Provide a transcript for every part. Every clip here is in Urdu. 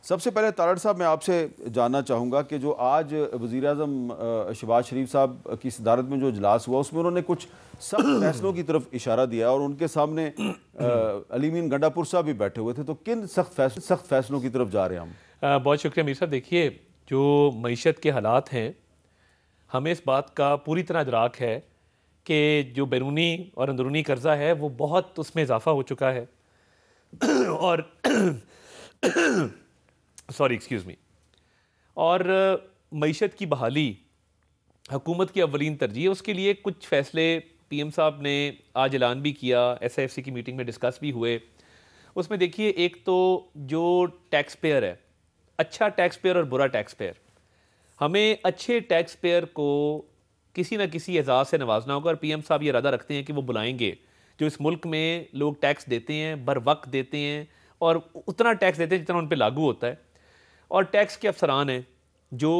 سب سے پہلے طارڑ صاحب میں آپ سے جاننا چاہوں گا کہ جو آج وزیر اعظم شہباز شریف صاحب کی صدارت میں جو اجلاس ہوا اس میں انہوں نے کچھ سخت فیصلوں کی طرف اشارہ دیا اور ان کے سامنے علی امین گنڈا پور صاحب بھی بیٹھے ہوئے تھے، تو کن سخت فیصلوں کی طرف جا رہے ہیں ہم؟ بہت شکریہ امیر صاحب. دیکھیے، جو معیشت کے حالات ہیں ہمیں اس بات کا پوری طرح ادراک ہے کہ جو بیرونی اور اندرونی قرضہ ہے وہ بہت اس میں اضافہ ہو چکا ہے اور اور معیشت کی بحالی حکومت کی اولین ترجیح ہے. اس کے لیے کچھ فیصلے پی ایم صاحب نے آج اعلان بھی کیا، ایس آئی ایف سی کی میٹنگ میں ڈسکس بھی ہوئے. اس میں دیکھیے، ایک تو جو ٹیکس پیئر ہے، اچھا ٹیکس پیئر اور برا ٹیکس پیئر، ہمیں اچھے ٹیکس پیئر کو کسی نہ کسی اعزاز سے نوازنا ہوگا، اور پی ایم صاحب یہ ارادہ رکھتے ہیں کہ وہ بلائیں گے جو اس ملک میں لوگ ٹیکس دیتے ہیں، بر وقت دیتے ہیں اور اتنا ٹیکس دیتے ہیں جتنا ان پہ لاگو ہوتا ہے. اور ٹیکس کے افسران ہیں جو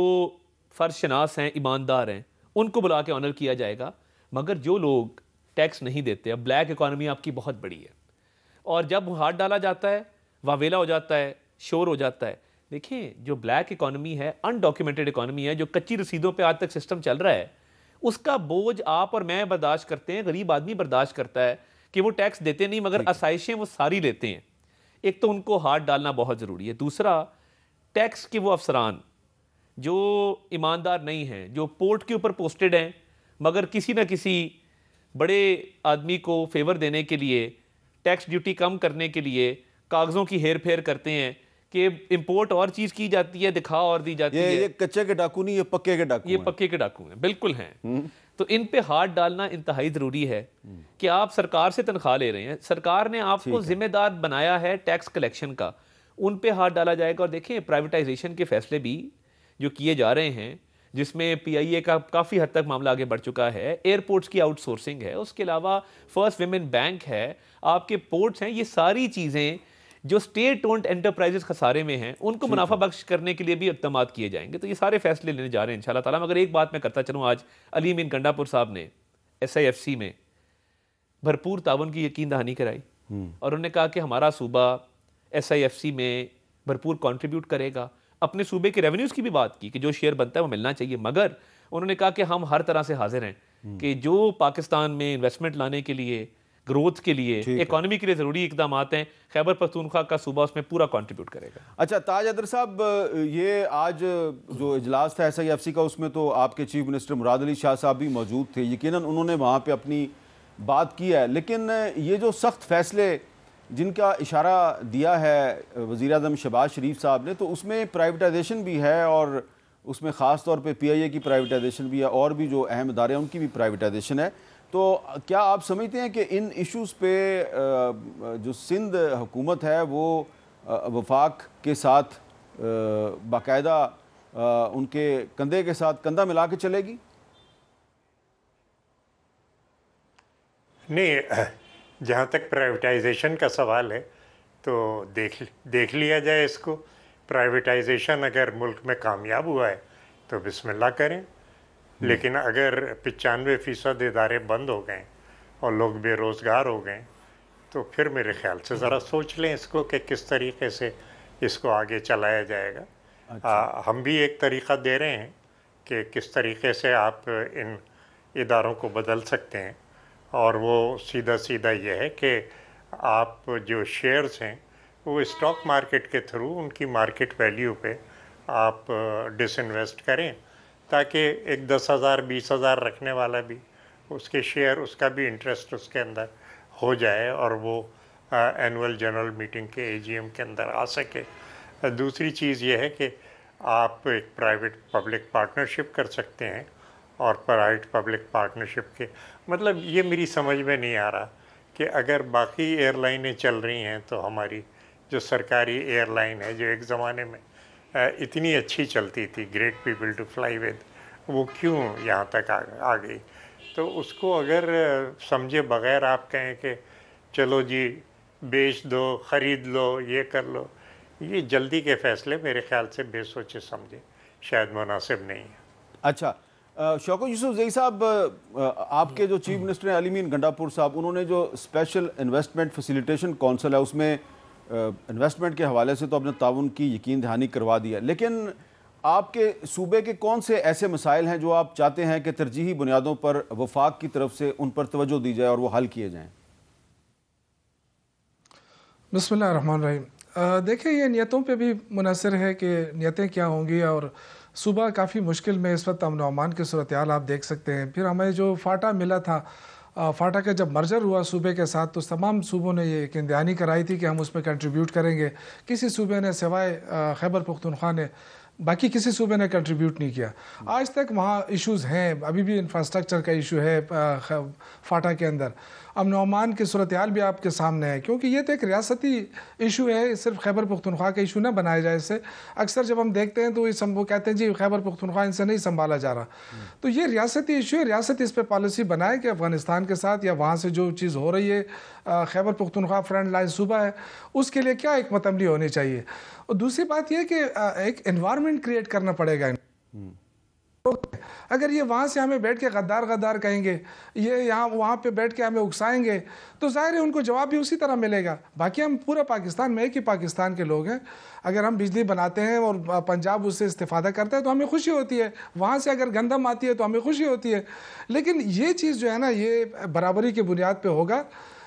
فرض شناس ہیں، ایماندار ہیں، ان کو بلا کے آنر کیا جائے گا. مگر جو لوگ ٹیکس نہیں دیتے، اب بلیک اکانومی آپ کی بہت بڑی ہے، اور جب ہاتھ ڈالا جاتا ہے واویلا ہو جاتا ہے، شور ہو جاتا ہے. دیکھیں، جو بلیک اکانومی ہے، انڈاکیومنٹڈ اکانومی ہے، جو کچی رسیدوں پہ آج تک سسٹم چل رہا ہے، اس کا بوجھ آپ اور میں برداشت کرتے ہیں، غریب آدمی برداشت کرتا ہے کہ وہ ٹیکس دیتے نہیں مگر آسائشیں وہ ساری لیتے ہیں. ایک تو ان کو ہاتھ ڈالنا بہت ضروری ہے. دوسرا، ٹیکس کے وہ افسران جو ایماندار نہیں ہیں، جو پورٹ کے اوپر پوسٹڈ ہیں مگر کسی نہ کسی بڑے آدمی کو فیور دینے کے لیے، ٹیکس ڈیوٹی کم کرنے کے لیے کاغذوں کی ہیر پھیر کرتے ہیں کہ امپورٹ اور چیز کی جاتی ہے، دکھا اور دی جاتی ہے. یہ کچے کے ڈاکو نہیں، یہ پکے کے ڈاکو ہیں. یہ پکے کے ڈاکو ہیں، بالکل ہیں. تو ان پہ ہاتھ ڈالنا انتہائی ضروری ہے کہ آپ سرکار سے تنخواہ لے رہے ہیں، سرکار نے آپ کو ذمہ دار بنایا ہے ٹیکس کلیکشن کا، ان پہ ہاتھ ڈالا جائے گا. اور دیکھیں، پرائیویٹائزیشن کے فیصلے بھی جو کیے جا رہے ہیں، جس میں پی آئی اے کا کافی حد تک معاملہ آگے بڑھ چکا ہے، ایئرپورٹس کی آؤٹ سورسنگ ہے، اس کے علاوہ فرسٹ ویمن بینک ہے، آپ کے پورٹس ہیں، یہ ساری چیزیں جو اسٹیٹ اونڈ انٹرپرائزز خسارے میں ہیں ان کو منافع بخش کرنے کے لیے بھی اقدامات کیے جائیں گے. تو یہ سارے فیصلے لینے جا رہے ہیں انشاءاللہ تعالیٰ. مگر ایک بات میں کرتا چلوں، آج علی امین گنڈا پور صاحب نے ایس آئی ایف سی میں بھرپور تعاون کی یقین دہانی کرائی، اور انہوں نے کہا کہ ہمارا صوبہ ایس آئی ایف سی میں بھرپور کنٹریبیوٹ کرے گا. اپنے صوبے کے ریونیوز کی بھی بات کی کہ جو شیئر بنتا ہے وہ ملنا چاہیے، مگر انہوں نے کہا کہ ہم ہر طرح سے حاضر ہیں کہ جو پاکستان میں انویسٹمنٹ لانے کے لیے، گروتھ کے لیے، اکانومی کے لیے ضروری اقدامات ہیں، خیبر پختونخوا کا صوبہ اس میں پورا کنٹریبیوٹ کرے گا. اچھا تاج حیدر صاحب، یہ آج جو اجلاس تھا ایس آئی ایف سی کا، اس میں تو آپ کے چیف منسٹر مراد علی شاہ صاحب بھی موجود تھے، یقیناً انہوں نے وہاں پہ اپنی بات کی ہے. لیکن یہ جو سخت فیصلے جن کا اشارہ دیا ہے وزیر اعظم شہباز شریف صاحب نے، تو اس میں پرائیویٹائزیشن بھی ہے، اور اس میں خاص طور پہ پی آئی اے کی پرائیویٹائزیشن بھی ہے، اور بھی جو اہم ادارے ہیں ان کی بھی پرائیویٹائزیشن ہے. تو کیا آپ سمجھتے ہیں کہ ان ایشوز پہ جو سندھ حکومت ہے وہ وفاق کے ساتھ باقاعدہ ان کے کندھے کے ساتھ کندھا ملا کے چلے گی؟ نہیں، جہاں تک پرائیویٹائزیشن کا سوال ہے تو دیکھ لیا جائے اس کو. پرائیویٹائزیشن اگر ملک میں کامیاب ہوا ہے تو بسم اللہ کریں، لیکن اگر 95% ادارے بند ہو گئے اور لوگ بے روزگار ہو گئے تو پھر میرے خیال سے ذرا سوچ لیں اس کو کہ کس طریقے سے اس کو آگے چلایا جائے گا. ہم بھی ایک طریقہ دے رہے ہیں کہ کس طریقے سے آپ ان اداروں کو بدل سکتے ہیں، اور وہ سیدھا یہ ہے کہ آپ جو شیئرز ہیں وہ اسٹاک مارکیٹ کے تھرو ان کی مارکیٹ ویلیو پہ آپ ڈس انویسٹ کریں، تاکہ ایک 10,000 20,000 رکھنے والا بھی اس کے شیئر، اس کا بھی انٹرسٹ اس کے اندر ہو جائے اور وہ اینول جنرل میٹنگ کے اے جی ایم کے اندر آ سکے. دوسری چیز یہ ہے کہ آپ ایک پرائیویٹ پبلک پارٹنرشپ کر سکتے ہیں، اور پرائیویٹ پبلک پارٹنرشپ کے مطلب یہ میری سمجھ میں نہیں آ رہا کہ اگر باقی ایئر لائنیں چل رہی ہیں تو ہماری جو سرکاری ایئر لائن ہے جو ایک زمانے میں اتنی اچھی چلتی تھی، great people to fly with, وہ کیوں یہاں تک آ گئی؟ تو اس کو اگر سمجھے بغیر آپ کہیں کہ چلو جی بیچ دو، خرید لو، یہ کر لو، یہ جلدی کے فیصلے میرے خیال سے بے سوچے سمجھے شاید مناسب نہیں ہے. اچھا شوکت یوسف زئی صاحب، آپ کے جو چیف منسٹر ہیں علی امین گنڈا پور صاحب، انہوں نے جو اسپیشل انویسٹمنٹ فیسیلیٹیشن کونسل ہے اس میں انویسٹمنٹ کے حوالے سے تو اپنے تعاون کی یقین دہانی کروا دیا، لیکن آپ کے صوبے کے کون سے ایسے مسائل ہیں جو آپ چاہتے ہیں کہ ترجیحی بنیادوں پر وفاق کی طرف سے ان پر توجہ دی جائے اور وہ حل کیے جائیں؟ بسم اللہ الرحمن الرحیم۔ دیکھیں یہ نیتوں پہ بھی منحصر ہے کہ نیتیں کیا ہوں گی، اور صوبہ کافی مشکل میں اس وقت امن و امان کی صورتحال آپ دیکھ سکتے ہیں۔ پھر ہمیں جو فاٹا ملا تھا، فاٹا کا جب مرجر ہوا صوبے کے ساتھ تو تمام صوبوں نے یہ یقین دہانی کرائی تھی کہ ہم اس میں کنٹریبیوٹ کریں گے۔ کسی صوبے نے سوائے خیبر پختونخوا نے، باقی کسی صوبے نے کنٹریبیوٹ نہیں کیا۔ آج تک وہاں ایشوز ہیں، ابھی بھی انفراسٹرکچر کا ایشو ہے فاٹا کے اندر۔ امن و امان کی صورتحال بھی آپ کے سامنے ہے، کیونکہ یہ تو ایک ریاستی ایشو ہے، صرف خیبر پختونخوا کا ایشو نہ بنایا جائے اس سے۔ اکثر جب ہم دیکھتے ہیں تو وہ کہتے ہیں جی خیبر پختونخوا ان سے نہیں سنبھالا جا رہا، تو یہ ریاستی ایشو ہے۔ ریاست اس پہ پالیسی بنائے کہ افغانستان کے ساتھ یا وہاں سے جو چیز ہو رہی ہے، خیبر پختونخوا فرنٹ لائن صوبہ ہے، اس کے لیے کیا حکمت عملی ہونی چاہیے۔ اور دوسری بات یہ کہ ایک انوائرمنٹ کریٹ کرنا پڑے گا۔ اگر یہ وہاں سے ہمیں بیٹھ کے غدار غدار کہیں گے، یہ یہاں وہاں پہ بیٹھ کے ہمیں اکسائیں گے، تو ظاہر ہے ان کو جواب بھی اسی طرح ملے گا۔ باقی ہم پورا پاکستان میں ایک ہی پاکستان کے لوگ ہیں۔ اگر ہم بجلی بناتے ہیں اور پنجاب اس سے استفادہ کرتا ہے تو ہمیں خوشی ہوتی ہے، وہاں سے اگر گندم آتی ہے تو ہمیں خوشی ہوتی ہے۔ لیکن یہ چیز جو ہے نا، یہ برابری کی بنیاد پہ ہوگا۔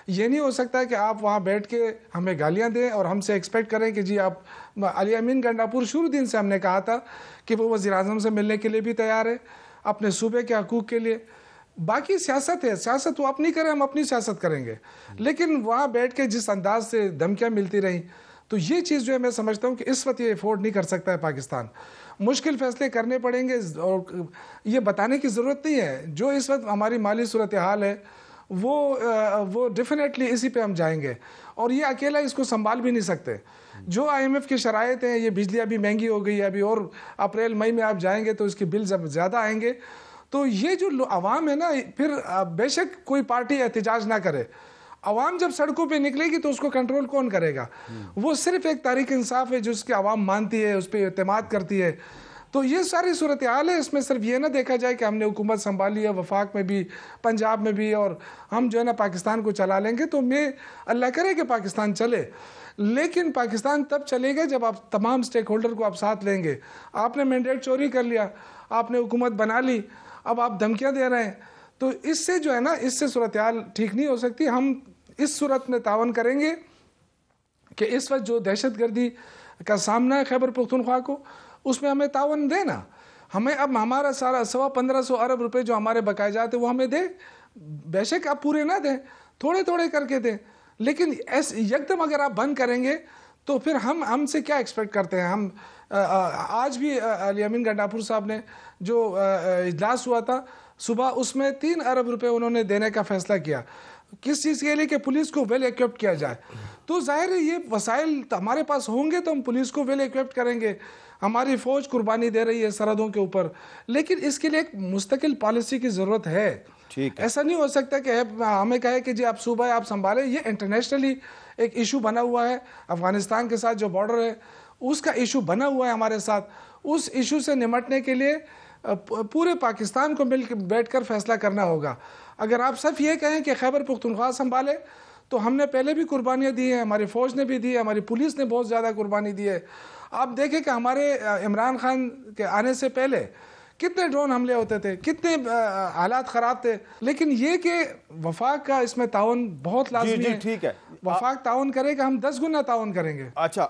یہ نہیں ہو سکتا کہ آپ وہاں بیٹھ کے ہمیں گالیاں دیں اور ہم سے ایکسپیکٹ کریں کہ جی آپ علی امین گنڈاپور شروع دن سے ہم نے کہا تھا کہ وہ وزیر اعظم سے ملنے کے لیے بھی تیار ہے، اپنے صوبے کے حقوق کے لیے۔ باقی سیاست ہے، سیاست وہ اپنی کریں، ہم اپنی سیاست کریں گے۔ لیکن وہاں بیٹھ کے جس انداز سے دھمکیاں ملتی رہیں، تو یہ چیز جو ہے میں سمجھتا ہوں کہ اس وقت یہ افورڈ نہیں کر سکتا ہے پاکستان۔ مشکل فیصلے کرنے پڑیں گے، اور یہ بتانے کی ضرورت نہیں ہے جو اس وقت ہماری مالی صورتحال ہے وہ ڈیفینیٹلی اسی پہ ہم جائیں گے، اور یہ اکیلا اس کو سنبھال بھی نہیں سکتے۔ جو IMF کی شرائط ہیں، یہ بجلی ابھی مہنگی ہو گئی ہے، ابھی اور اپریل مئی میں آپ جائیں گے تو اس کی بل جب زیادہ آئیں گے، تو یہ جو عوام ہے نا، پھر بے شک کوئی پارٹی احتجاج نہ کرے، عوام جب سڑکوں پہ نکلے گی تو اس کو کنٹرول کون کرے گا؟ وہ صرف ایک تحریک انصاف ہے جو اس کی عوام مانتی ہے، اس پہ اعتماد کرتی ہے۔ تو یہ ساری صورتحال ہے، اس میں صرف یہ نہ دیکھا جائے کہ ہم نے حکومت سنبھالی ہے وفاق میں بھی، پنجاب میں بھی، اور ہم جو ہے نا پاکستان کو چلا لیں گے۔ تو میں اللہ کرے کہ پاکستان چلے، لیکن پاکستان تب چلے گا جب آپ تمام سٹیک ہولڈر کو آپ ساتھ لیں گے۔ آپ نے مینڈیٹ چوری کر لیا، آپ نے حکومت بنا لی، اب آپ دھمکیاں دے رہے ہیں، تو اس سے جو ہے نا، اس سے صورتحال ٹھیک نہیں ہو سکتی۔ ہم اس صورت میں تعاون کریں گے کہ اس وقت جو دہشت گردی کا سامنا ہے خیبر پختونخوا کو، اس میں ہمیں تعاون دے نا۔ ہمیں اب ہمارا سارا 1500 ارب روپے جو ہمارے بقائے جاتے ہیں وہ ہمیں دے، بے شک آپ پورے نہ دیں، تھوڑے تھوڑے کر کے دیں، لیکن یکدم اگر آپ بند کریں گے تو پھر ہم سے کیا ایکسپیکٹ کرتے ہیں؟ ہم آج بھی علی امین گنڈاپور صاحب نے جو اجلاس ہوا تھا صبح، اس میں 3 ارب روپے انہوں نے دینے کا فیصلہ کیا۔ کس چیز کے لیے؟ کہ پولیس کو ویل ایکوپڈ کیا جائے۔ تو ظاہر ہے یہ وسائل ہمارے پاس ہوں گے تو ہم پولیس کو ویل ایکوپڈ کریں گے۔ ہماری فوج قربانی دے رہی ہے سرحدوں کے اوپر، لیکن اس کے لیے ایک مستقل پالیسی کی ضرورت ہے۔ ایسا نہیں ہو سکتا کہ ہمیں کہے کہ جی آپ صوبہ آپ سنبھالیں۔ یہ انٹرنیشنلی ایک ایشو بنا ہوا ہے، افغانستان کے ساتھ جو بارڈر ہے اس کا ایشو بنا ہوا ہے ہمارے ساتھ۔ اس ایشو سے نمٹنے کے لیے پورے پاکستان کو مل کے بیٹھ کر فیصلہ کرنا ہوگا۔ اگر آپ صرف یہ کہیں کہ خیبر پختونخوا سنبھالے، تو ہم نے پہلے بھی قربانیاں دی ہیں، ہماری فوج نے بھی دی ہے، ہماری پولیس نے بہت زیادہ قربانی دی ہے۔ آپ دیکھیں کہ ہمارے عمران خان کے آنے سے پہلے کتنے ڈرون حملے ہوتے تھے، کتنے حالات خراب تھے، لیکن یہ کہ وفاق کا اس میں تعاون بہت لازمی ہے۔ ٹھیک ہے، وفاق تعاون کرے گا، ہم 10 گنا تعاون کریں گے۔ اچھا